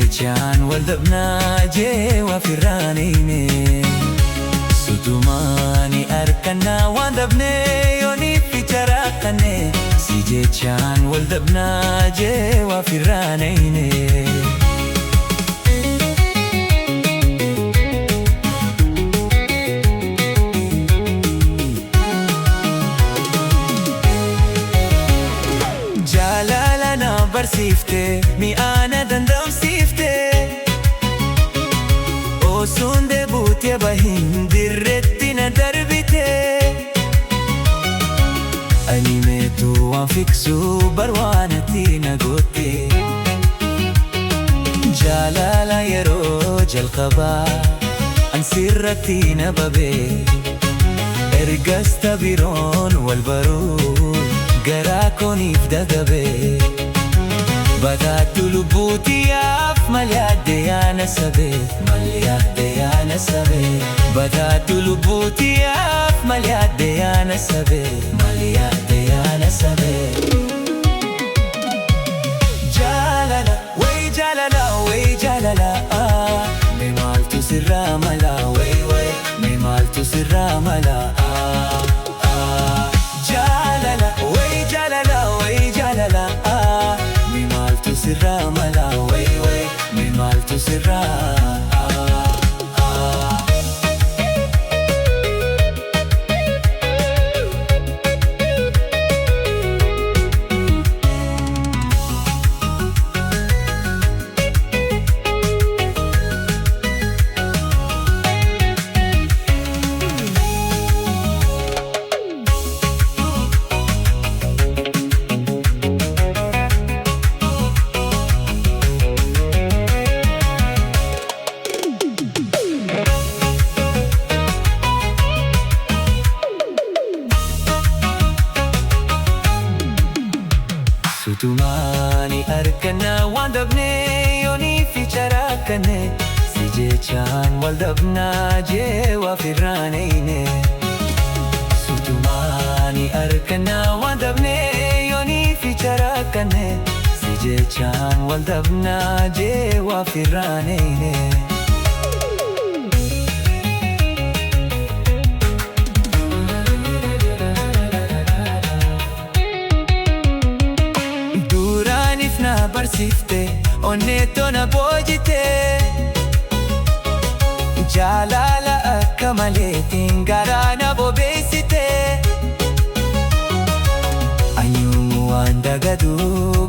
jechaan wal dhabnaa jee waa firraaneyne. Sutumaani arkannaa waan dhabnee yooniif ija rakkannee. Si jechaan wal dhabnaa jee waa firraaneyne. Jaalala na barsiifte mi'aana dandamsiifte. Osuun deebutee bahin dirreetti na darbite. Ani meetu waan fiksuu barwaanatti na goote. Jaalala yeroo jalqabaa an sirratti na babee. Ergas tabiroon wal baruu garaa kooniif dagabee. Badaatu lubbuutiyaaf mal yaadde yaana sabee. Mal yaadde yaana sabee. Badaatu lubbuutiyaaf mal yaadde yaana sabee. Mal yaadde yaana sabee. Jaalala way jaalala way jaalala mee maaltu sirraa mala way way mee maaltu sirraa mala. Jaalala way jaalala way jaalala mee maaltu sirraa mala way way mee maaltu sirraa. Sutumaani arkannaa waan dhabnee yooniif ija rakkannee. Si jechaan wal dhabnaa jee waa firraaneyne. Sutumaani arkannaa waan dhabnee yooniif ija rakkannee. Si jechaan wal dhabnaa jee waa firraaneyne. Na barsiifte onneetoo na boojite. Jaalala akka maleetiin garaa na bobeessite. Anyuun waan dagadu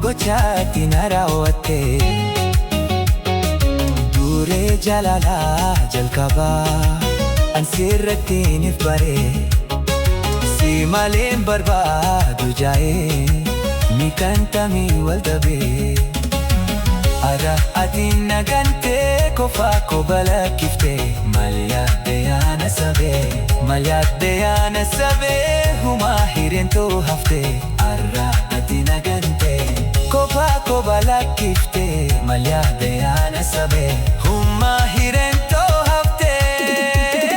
gochaatti na raawwatte. Duree jaalalaa jalqabaa an sirratti niif baree. Si maleen barbaadu jaa'ee mi kantami wal dhabee. Ara atiin nagantee kofaa kobala kiftee. Mal yaadde yaana sabee. Mal yaadde yaana sabee humaa hireentoo haftee. Ara atiin nagantee kofaa kobala kiftee. Mal yaadde yaana sabee humaa hireentoo haftee.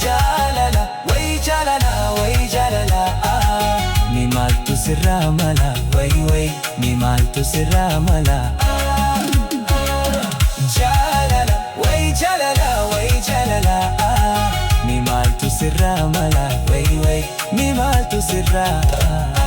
Jaalala way jaalala way jaalala mee maaltu sirraa mala way way mee maaltu sirraa mala. Jaalala way jaalala way jaalala mee maaltu sirraa mala way way mee maaltu sirraa.